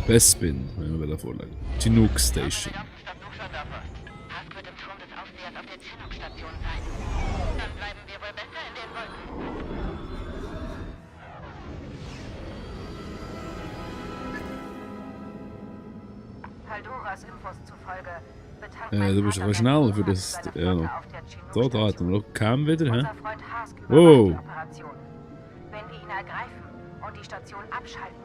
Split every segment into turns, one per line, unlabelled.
Bespin, wenn wir vorlegen. Chinook Station.
Hask wird im Turm des Aufsehers auf der Zündungsstation sein. Dann bleiben wir wohl besser in den Wolken. Haldoras Infos zufolge betankt
Du bist aber schneller für das. Ja. So, da hat man noch Cam wieder, hä?
unser Freund Hask
Wow.
überwacht die Operation. Wenn wir ihn ergreifen und die Station abschalten,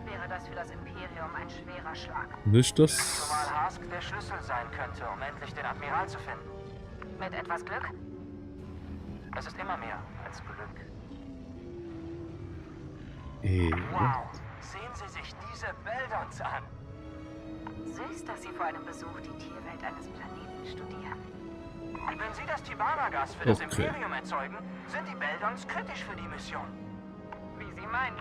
wäre das für das Imperium ein schwerer Schlag.
Was ist das?
Zumal Hask der Schlüssel sein könnte, um endlich den Admiral zu finden.
Mit etwas Glück?
Es ist immer mehr als Glück.
Wow.
Sehen Sie sich diese Beldons an.
Süß, dass Sie vor einem Besuch die Tierwelt eines Planeten studieren.
Wenn Sie das Tibana-Gas für das
Okay.
Imperium erzeugen, sind die Beldons kritisch für die Mission.
Wie Sie meinen.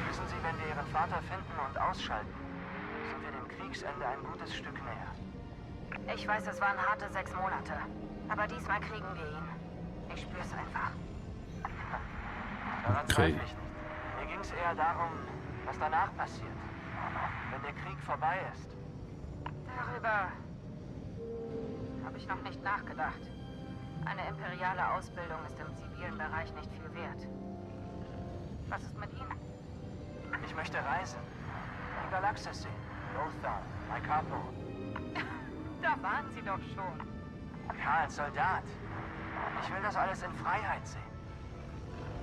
Wissen Sie, wenn wir Ihren Vater finden und ausschalten, sind wir dem Kriegsende ein gutes Stück näher.
Ich weiß, es waren harte 6 Monate. Aber diesmal kriegen wir ihn. Ich spür's einfach.
Daran
Okay.
zweifle ich nicht. Mir ging es eher darum, was danach passiert. Wenn der Krieg vorbei ist.
Darüber habe ich noch nicht nachgedacht. Eine imperiale Ausbildung ist im zivilen Bereich nicht viel wert. Was ist mit Ihnen?
Ich möchte reisen. Die Galaxis sehen. Lothar, mein Capo.
Da waren Sie doch schon.
Ja, als Soldat. Ich will das alles in Freiheit sehen.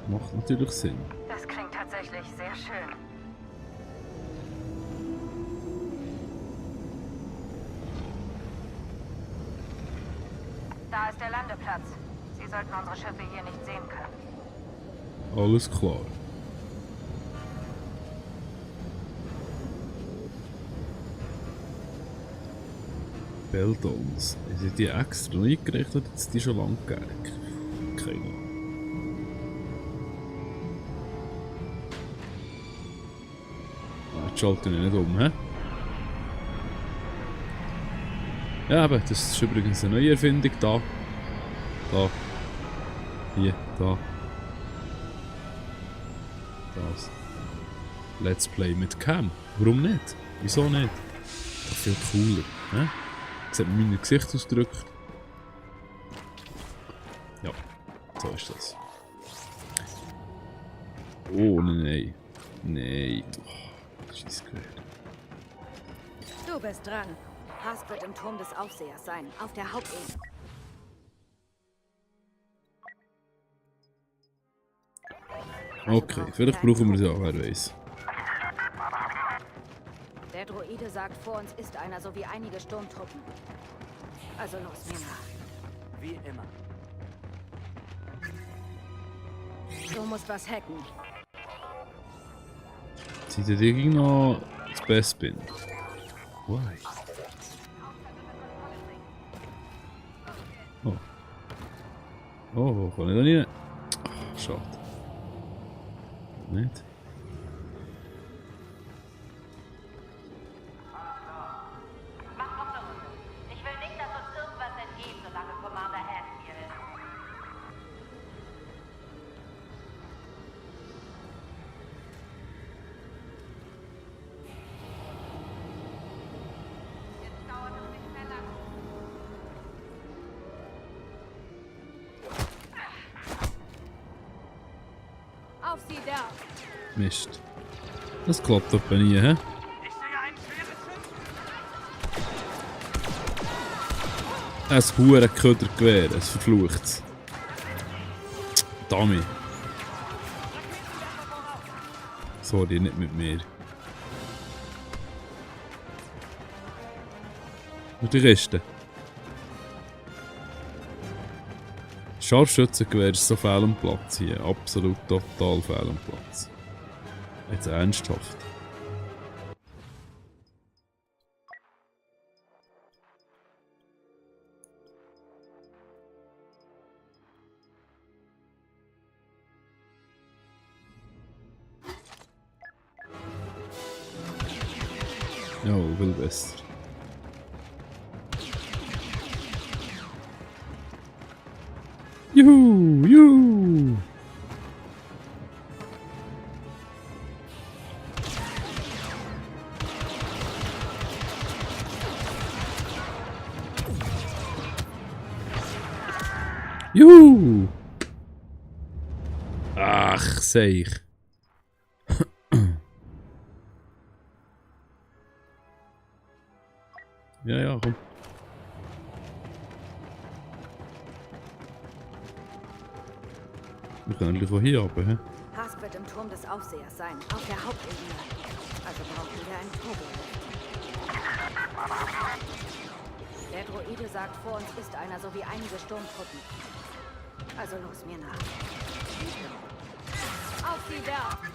Macht natürlich Sinn.
Das klingt tatsächlich sehr schön. Da ist der Landeplatz. Sie sollten unsere Schiffe hier nicht sehen können.
Alles klar. Beldons. Sind die extra noch eingerichtet, dass die schon lange gegeben? Keine Ahnung. Jetzt schalte ich nicht um, hä? Ja, aber das ist übrigens eine neue Erfindung da. Da. Hier, da. Das. Let's Play mit Cam. Warum nicht? Wieso nicht? Das ist viel cooler, hä? Jetzt hat man meine Gesichtsausdrücke. Ja, so ist das. Oh nein. Nein. Oh, Scheiße gehört.
Du bist dran. Hask wird im Turm des Aufsehers sein, auf der Hauptebene.
Okay, vielleicht brauchen wir sie auch, wer weiß.
Der Droide sagt, vor uns ist einer sowie einige Sturmtruppen. Also los, mir nach.
Wie immer.
Du musst was hacken.
Seid ihr gegen noch das Bespin? Why? Oh. Oh, kann ich da nicht? Ach, schade. Nicht?
Mach noch eine Runde. Ich will nicht, dass uns irgendwas entgeht, solange Commander Hask hier ist. Jetzt dauert es nicht mehr lang.
Auf sie da!
Mist. Das klappt doch bei nie, hä?
Ich sehe einen schweren Schiff.
Ein hure Ködergewehr, es verflucht's. Dummy. Sorry, nicht mit mir. Und die Kiste. Scharfschützengewehr ist so fehl am Platz hier. Absolut total fehl am Platz. Jetzt ernsthaft. Ja, viel besser. Juhu, juhu. Juhu! Ach, sehe ich. Ja, ja, komm. Wir können eigentlich auch hier runter, hä?
Hask wird im Turm des Aufsehers sein, auf der Hauptebene. Also brauchen wir ein Turbolift. Der Droide sagt, vor uns ist einer sowie einige Sturmtruppen. Also los mir nach. Auf die Werft!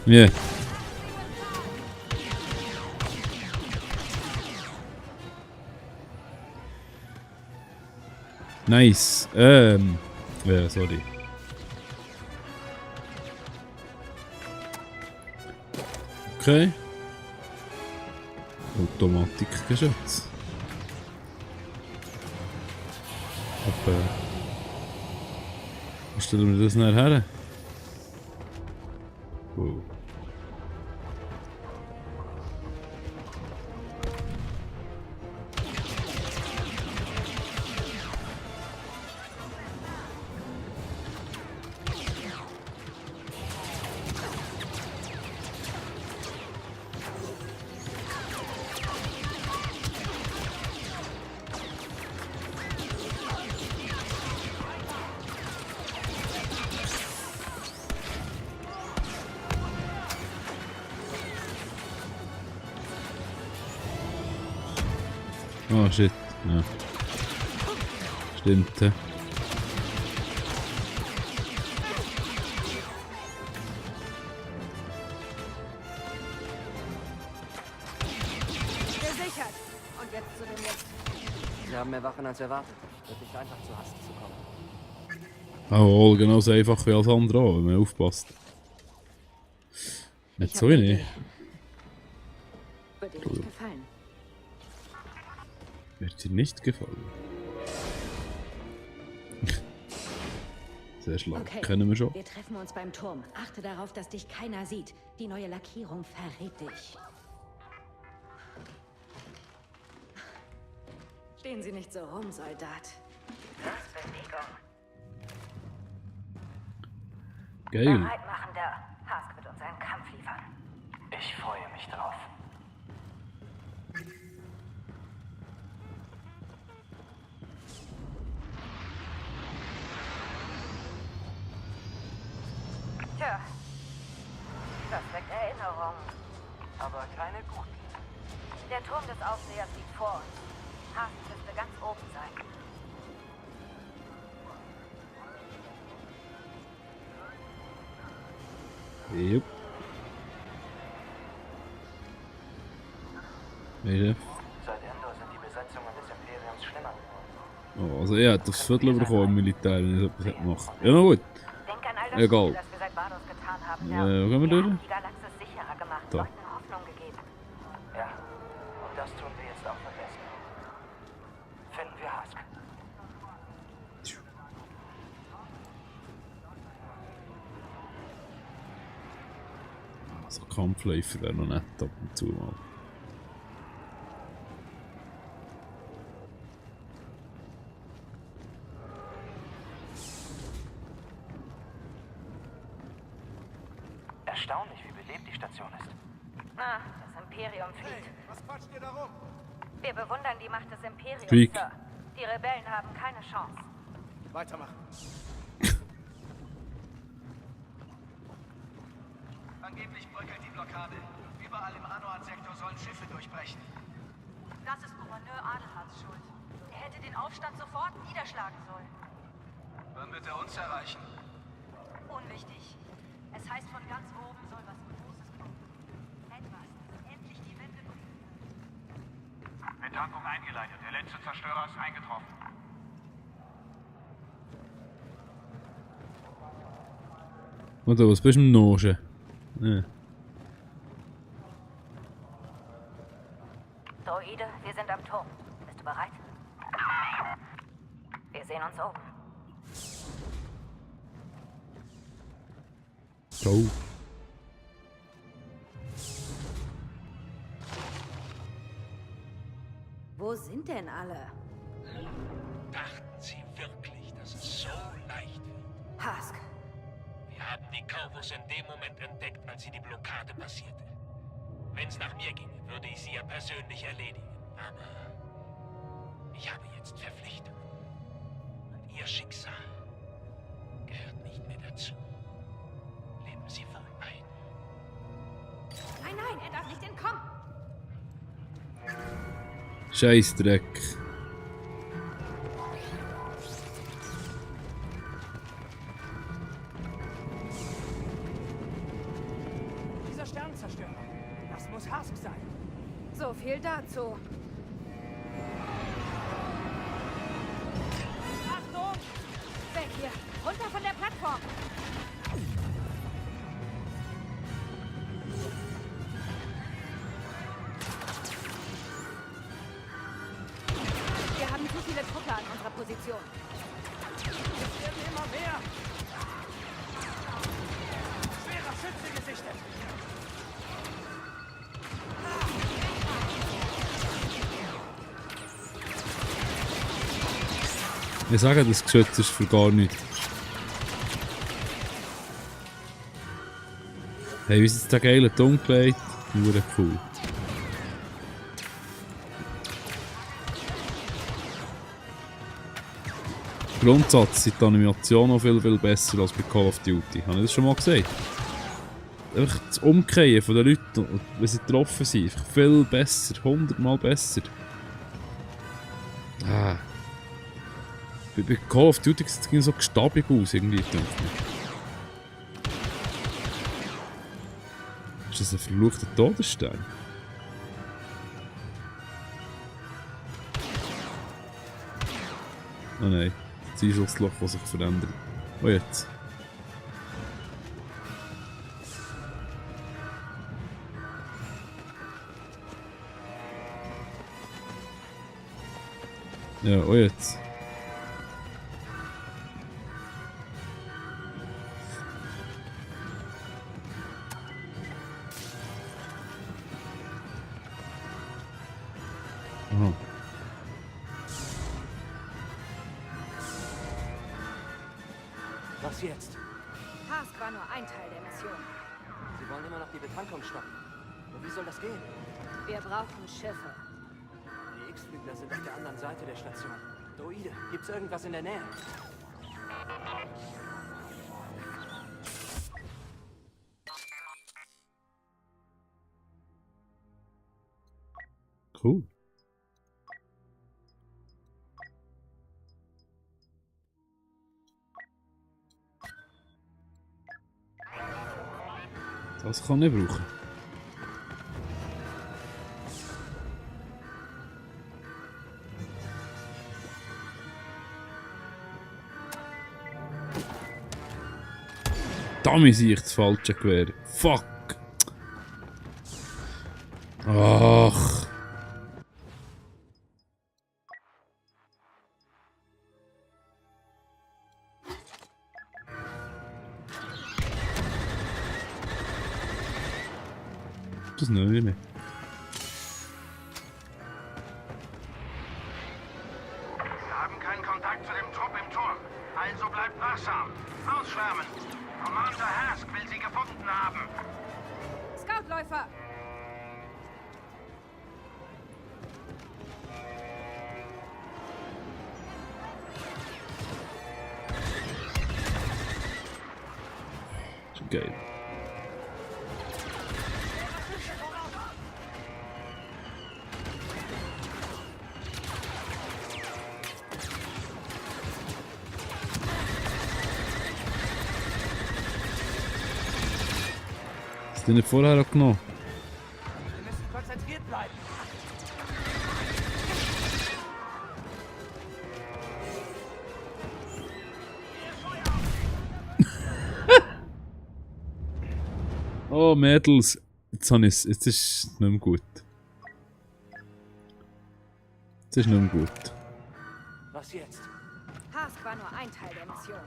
Ja. Nice. Ja, sorry. Okay. Automatikgeschütz. Aber... Wie stellen wir das nachher her? Wow. Oh shit, ja. Stimmt, hä?
Gesichert! Und jetzt zu dem Lift.
Wir haben mehr Wachen als erwartet. Wird nicht einfach zu Hask zu kommen.
Oh, genauso einfach wie alles andere auch, wenn man aufpasst. Nicht so wenig.
Wird dir nicht gefallen.
Wird dir nicht gefallen? Sehr schlau.
Okay,
Kennen wir schon.
wir treffen uns beim Turm. Achte darauf, dass dich keiner sieht. Die neue Lackierung verrät dich. Stehen Sie nicht so rum, Soldat.
Bewegung.
Geil.
Bereit machen, da. Hask wird uns einen Kampf liefern.
Ich freue mich drauf.
Tja, das weckt Erinnerungen.
Aber keine guten.
Der Turm des Aufsehers liegt vor uns. Hask müsste ganz oben sein.
Jupp. Wieder.
Seit Endor sind die Besetzungen des Imperiums schlimmer geworden.
Oh, also er hat das Viertel bekommen im Militär, wenn er etwas hätte gemacht. Ja, na gut.
Denk an all das
Egal.
Gute, das wir seit Vados getan haben.
Wo gehen wir durch?
haben die Galaxis sicherer gemacht,
Da.
Leuten Hoffnung gegeben.
Ja, und das tun wir jetzt auch am besten. Finden wir Hask.
So Kampfläufer wäre noch nett ab und zu mal.
Erstaunlich, wie belebt die Station ist.
Ah, das Imperium flieht.
Was quatscht ihr da rum?
Wir bewundern die Macht des Imperiums,
Krieg.
Sir. Die Rebellen haben keine Chance.
Weitermachen. Angeblich bröckelt die Blockade. Überall im Anoat-Sektor sollen Schiffe durchbrechen.
Das ist Gouverneur Adelhards Schuld.
Er hätte den Aufstand sofort niederschlagen sollen.
Wann wird er uns erreichen?
Unwichtig. Es heißt, von ganz oben soll was Großes kommen. Etwas, das endlich die Wende bringt.
Betankung eingeleitet. Der letzte Zerstörer ist eingetroffen.
Oder was bist du im Noschen? Ja.
Droide, wir sind am Turm. Bist du bereit? Wir sehen uns oben.
Go.
Wo sind denn alle?
Dachten Sie wirklich, dass es so leicht wird?
Hask,
Wir haben die Corvus in dem Moment entdeckt, als sie die Blockade passierte. Wenn es nach mir ginge, würde ich sie ja persönlich erledigen. Aber ich habe jetzt Verpflichtungen. Und Ihr Schicksal gehört nicht mehr dazu. Leben Sie wohl ein.
nein, nein, er darf nicht entkommen.
Scheißdreck.
Dieser Sternzerstörer. Das muss Hask sein.
So viel dazu.
Achtung!
Weg hier, runter von der Plattform. Wir haben zu viele Truppe an unserer Position.
Es werden immer mehr. Schwerer Schütze gesichtet.
Ich sage, das Geschütz ist für gar nichts. Hey, wie ist jetzt der geile Ton gelegt? Nur cool. Grundsatz sind die Animationen auch viel besser als bei Call of Duty. Habe ich das schon mal gesagt? Einfach das Umkehren von den Leuten, wenn sie getroffen sind, einfach viel besser, 100-mal besser. Ah. Bei Call of Duty sieht es so gestabig aus, irgendwie, denke ich. Ist das ein verfluchter Todesstern? Oh nein, das Einschussloch, das sich verändert. Oh jetzt. Ja, oh jetzt. Aha.
Was jetzt?
Hask war nur ein Teil der Mission.
Sie wollen immer noch die Betankung stoppen. Und wie soll das gehen?
Wir brauchen Schiffe.
Die X-Flügler sind auf der anderen Seite der Station. Droide, gibt's irgendwas in der Nähe?
Cool. Das kann ich brauchen. Damit sehe ich das falsche Gewehr. Fuck! Ach! Das Neue mehr.
Wir haben keinen Kontakt zu dem Trupp im Turm. Also bleibt wachsam. Ausschwärmen. Commander Hask will sie gefunden haben.
Scoutläufer!
Geil. Hast du nicht vorher auch genommen?
Wir müssen konzentriert bleiben.
Oh, Mädels. Jetzt ist es nicht mehr gut. Jetzt ist nicht mehr gut.
Was jetzt?
Hask war nur ein Teil der Mission.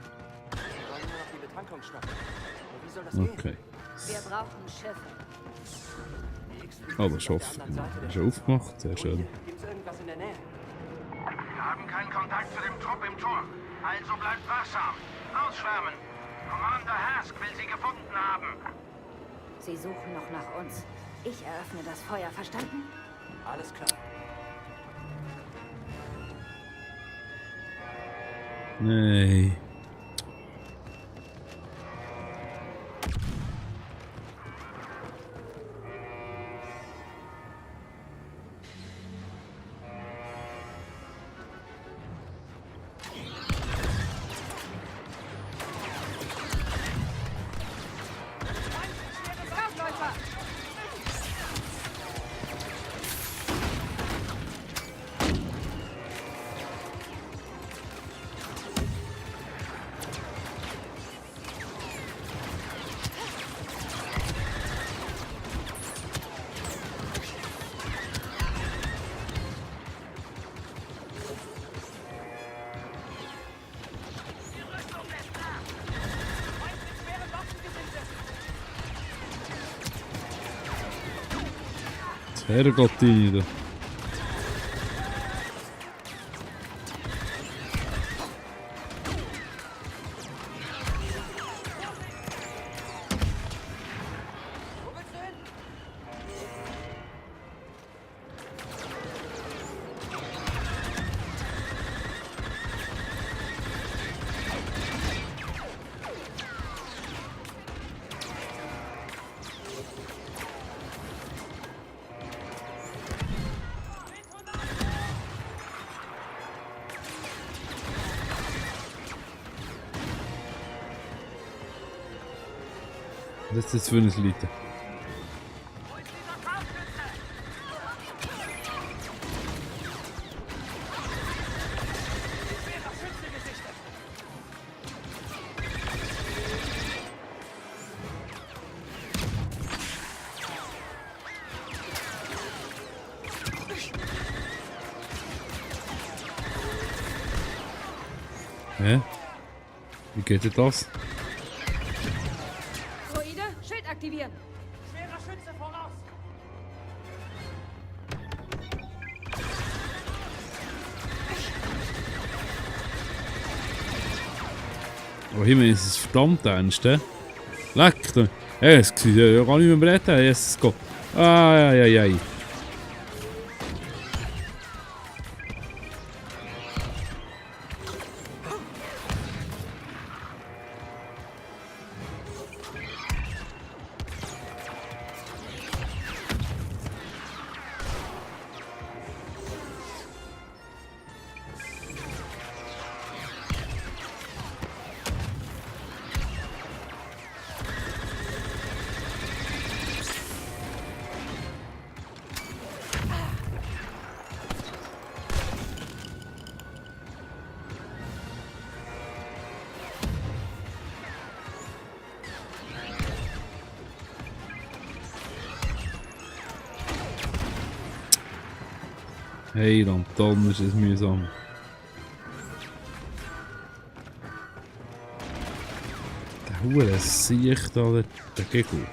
Wir wollen nur noch die Betankung stoppen. Aber wie soll das gehen?
Okay.
Wir brauchen Schiffe.
Die X-Fleet
Aber
ist
schon
auf der anderen Seite der
schon aufgemacht. Sehr schön.
Gibt's irgendwas in der Nähe?
Wir haben keinen Kontakt zu dem Trupp im Turm. Also bleibt wachsam. Ausschwärmen. Commander Hask will sie gefunden haben.
Sie suchen noch nach uns. Ich eröffne das Feuer, verstanden?
Alles klar.
Nee.
Kraftläufer!
Herrgottini da. Was ist das für ein Lied? Hä? Wie geht denn das?
Droide, Schild aktivieren!
Schwerer Schütze voraus!
Aber hier ist es verdammt ernst, hä? Leck da! Es kann nicht mehr reden, Jesus Gott! Ai. Hey, dann ist es mühsam. Der Hure Sicht da, der Gegel.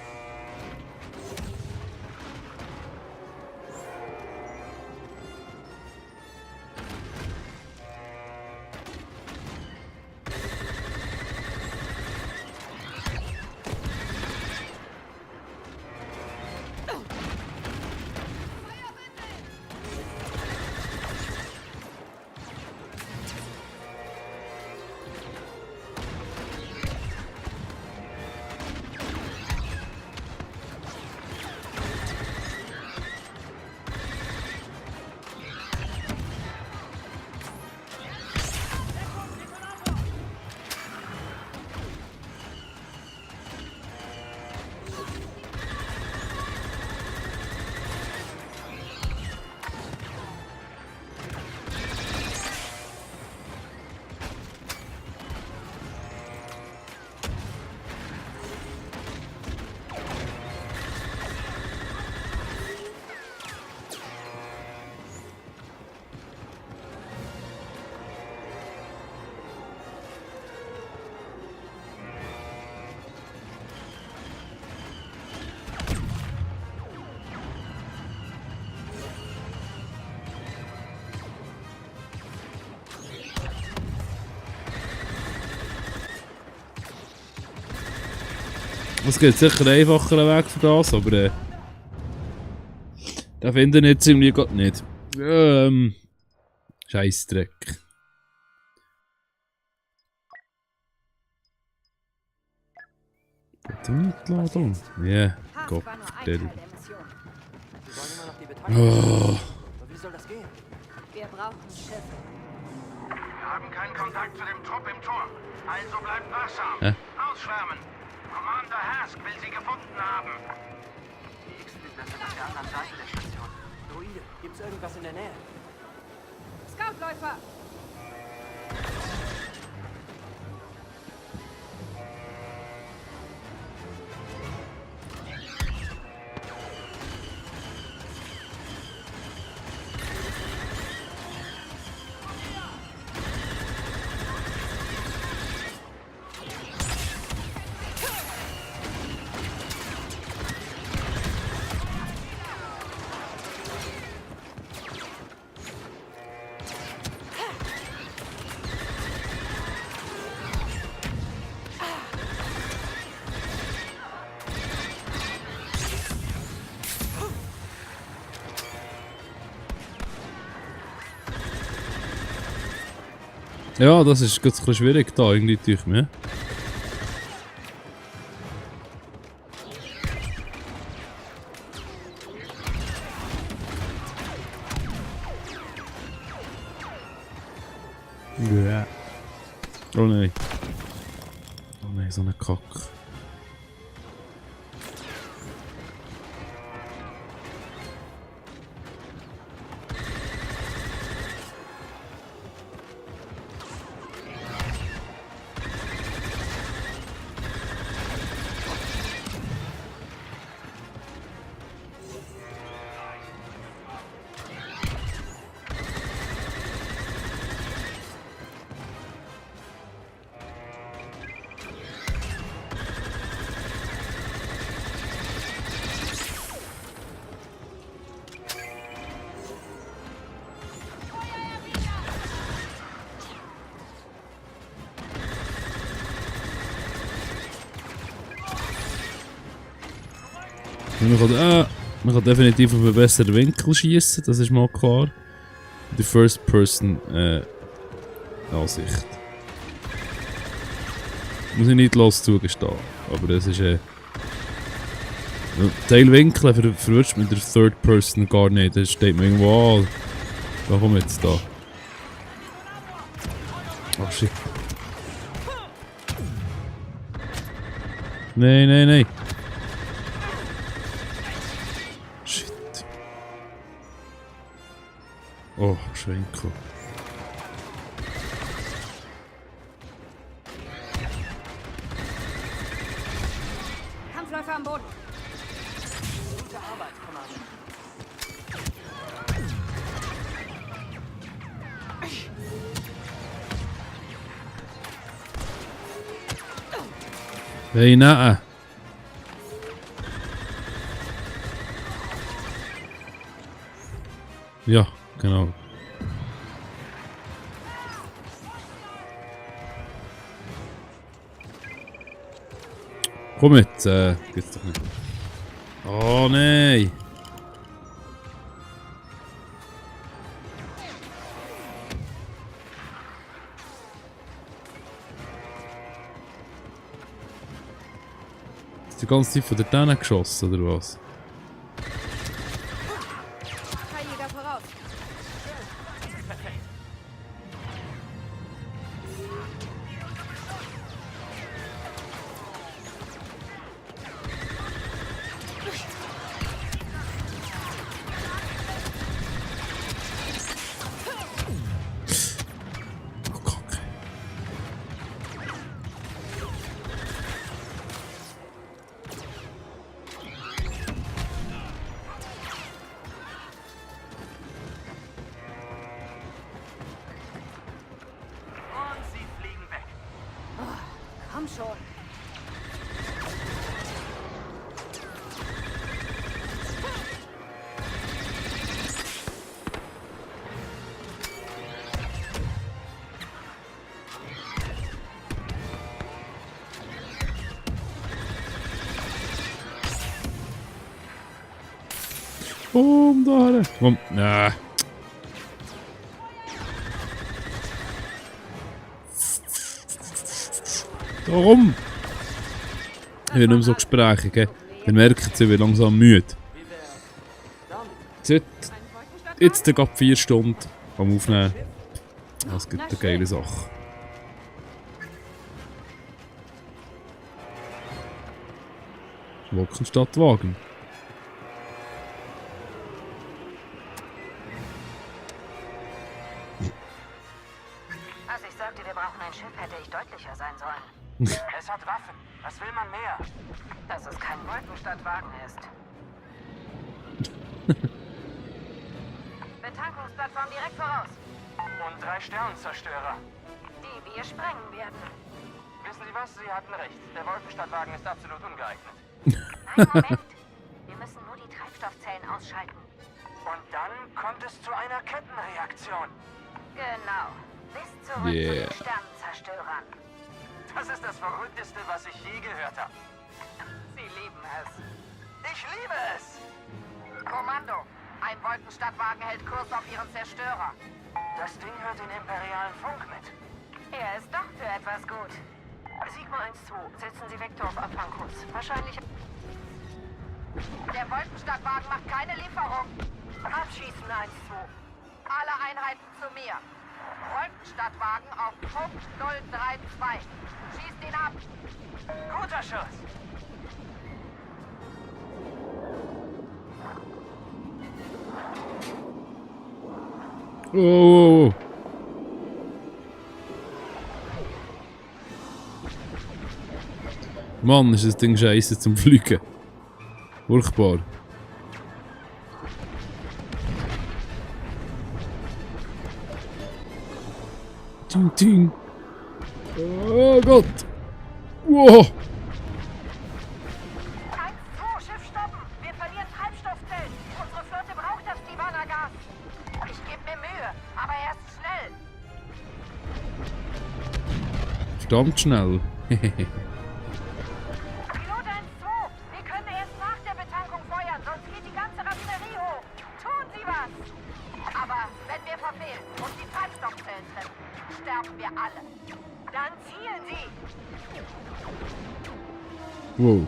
Es gibt sicher einen einfacheren Weg für das, aber den finde ich jetzt ziemlich gut nicht. Scheissdreck. Hat er nicht geladen? Ja, Gott,
Haft war nur ein
vertell.
Teil der Mission.
Wir wollen immer noch die Beteiligung.
Oh,
Aber wie soll das gehen?
Wir brauchen Schiffe.
Wir haben keinen Kontakt zu dem Trupp im Turm. Also bleibt wachsam.
Hä?
Ausschwärmen. Commander Hask will sie gefunden haben.
Die X-Fleet ist auf der anderen Seite der Station. Druide, gibt's irgendwas in der Nähe?
Scoutläufer!
ja, das ist ganz ein bisschen schwierig da, irgendwie durch mir. Ja. Oh nein. Oh nein, so eine Kacke. Man kann definitiv auf einen besseren Winkel schießen, das ist mal klar. Die First-Person-Ansicht. Muss ich nicht los zugestehen, aber das ist Teilwinkel verwirrt mit der Third Person gar nicht, das steht mir irgendwo an. Da komm jetzt da. Oh shit. Nein, nein, nein. Shit. Oh, Schwenkel.
Kampfläufer am Boden.
Gute Arbeit, Commander.
Hey, nein. Ja, genau. Komm jetzt, geht's doch nicht. Oh nein! Ist die ganze Zeit von der Tanne geschossen, oder was?
Heilige voraus.
Oh, Kacke.
Und sie fliegen weg.
Komm schon.
Komm da her. Komm. Nee. Warum? Ich will nicht mehr so Gespräche, gell? Dann merkt sie, wie langsam müde. Jetzt geht 4 Stunden am Aufnehmen. Das gibt eine geile Sache. Schlocken statt Wagen.
Als ich sagte, wir brauchen ein Schiff, hätte ich deutlicher sein sollen.
Es hat Waffen. Was will man mehr?
Dass es kein Wolkenstadtwagen ist. Betankungsplattform direkt voraus.
Und 3 Sternenzerstörer.
Die wir sprengen werden.
Wissen Sie was? Sie hatten recht. Der Wolkenstadtwagen ist absolut ungeeignet.
Nein, Moment. Wir müssen nur die Treibstoffzellen ausschalten.
Und dann kommt es zu einer Kettenreaktion.
Genau. Bis zurück zu
Yeah.
den Sternenzerstörern.
Das ist das Verrückteste, was ich je gehört habe.
Sie lieben es.
Ich liebe es!
Kommando. Ein Wolkenstadtwagen hält Kurs auf ihren Zerstörer.
Das Ding hört den imperialen Funk mit.
Er ist doch für etwas gut. Sigma 1-2, setzen Sie Vektor auf Abfangkurs. Wahrscheinlich... Der Wolkenstadtwagen macht keine Lieferung. Abschießen 1-2. Alle Einheiten zu mir. Wolkenstadtwagen auf Punkt 032. Schießt ihn ab.
Guter Schuss!
Oh. Mann, ist das Ding scheiße zum Fliegen. Furchtbar. Ting, ting. Oh Gott. Wow.
1-2, Schiff stoppen. Wir verlieren Treibstoffzellen. Unsere Flotte braucht das Tivana-Gas. Ich gebe mir Mühe, aber er ist schnell.
Verdammt schnell.
Pilot 1-2, wir können erst nach der Betankung feuern, sonst geht die ganze Raffinerie hoch. Tun Sie was! Aber wenn wir verfehlen und die Treibstoffzellen treffen, sterben wir alle. Dann zielen Sie!
Wow.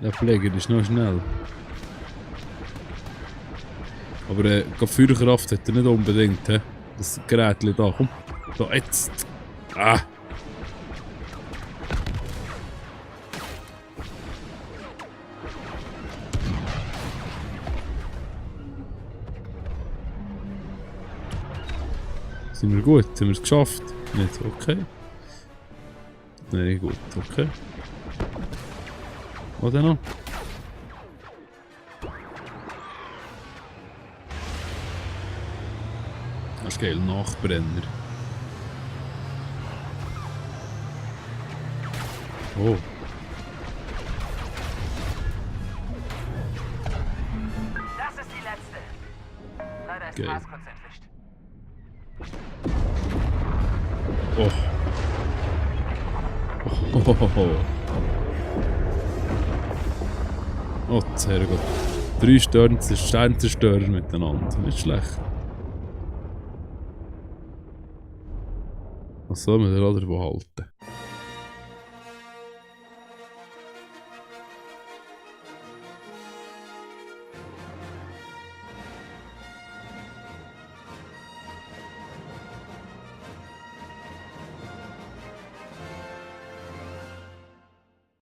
Der Pfleger ist noch schnell. Aber Feuerkraft hat er nicht unbedingt. He? Das Gerät da, komm. Da, jetzt. Ah. Sind wir gut? Haben wir es geschafft? Nicht? Okay. Nein, gut. Okay. Oder noch? Das ist geil, Nachbrenner. Oh.
Das ist die letzte. Leider ist
Geil.
Gaskonzept entwischt.
Oh. Oh. Oh, Herrgott. 3 Sternzerstörer miteinander. Nicht schlecht. Was soll man denn davon halten?